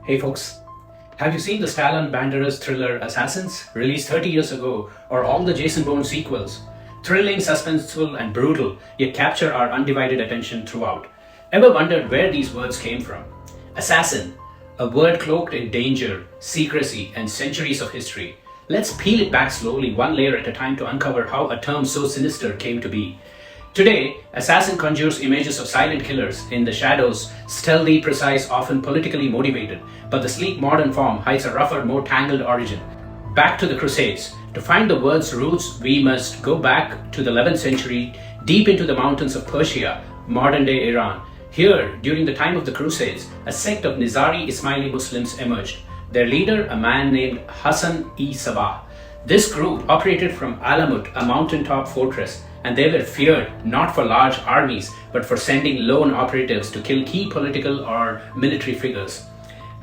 Hey folks, have you seen the Stalin Banderas thriller Assassins, released 30 years ago, or all the Jason Bourne sequels? Thrilling, suspenseful, and brutal, yet capture our undivided attention throughout. Ever wondered where these words came from? Assassin, a word cloaked in danger, secrecy, and centuries of history. Let's peel it back slowly, one layer at a time, to uncover how a term so sinister came to be. Today, assassin conjures images of silent killers in the shadows, stealthy, precise, often politically motivated, but the sleek modern form hides a rougher, more tangled origin. Back to the Crusades. To find the word's roots, we must go back to the 11th century, deep into the mountains of Persia, modern-day Iran. Here, during the time of the Crusades, a sect of Nizari Ismaili Muslims emerged. Their leader, a man named Hassan-i-Sabah. This group operated from Alamut, a mountaintop fortress, and they were feared not for large armies, but for sending lone operatives to kill key political or military figures.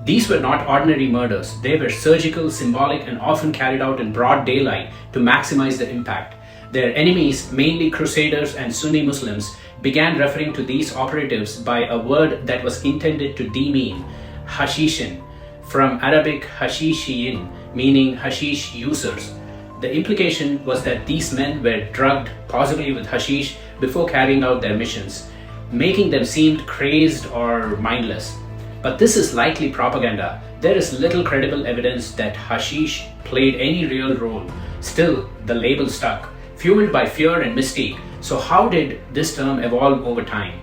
These were not ordinary murders. They were surgical, symbolic, and often carried out in broad daylight to maximize the impact. Their enemies, mainly Crusaders and Sunni Muslims, began referring to these operatives by a word that was intended to demean, hashishin, from Arabic hashishiyin, meaning hashish users. The implication was that these men were drugged, possibly with hashish, before carrying out their missions, making them seem crazed or mindless. But this is likely propaganda. There is little credible evidence that hashish played any real role. Still, the label stuck, fueled by fear and mystique. So how did this term evolve over time?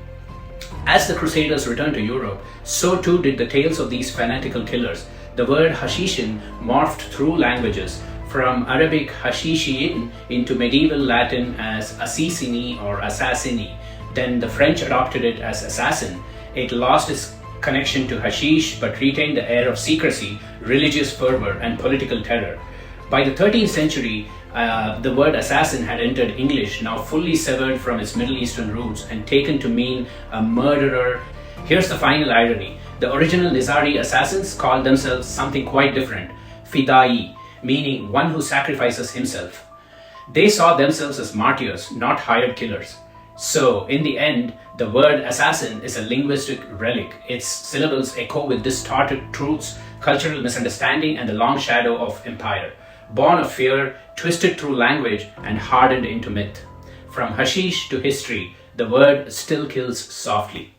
As the Crusaders returned to Europe, so too did the tales of these fanatical killers. The word hashishin morphed through languages, from Arabic hashishiyin into medieval Latin as assassini or assassini. Then the French adopted it as assassin. It lost its connection to hashish but retained the air of secrecy, religious fervor, and political terror. By the 13th century, the word assassin had entered English, now fully severed from its Middle Eastern roots and taken to mean a murderer. Here's the final irony. The original Nizari assassins called themselves something quite different, fidai, meaning one who sacrifices himself. They saw themselves as martyrs, not hired killers. So, in the end, the word assassin is a linguistic relic. Its syllables echo with distorted truths, cultural misunderstanding, and the long shadow of empire. Born of fear, twisted through language, and hardened into myth. From hashish to history, the word still kills softly.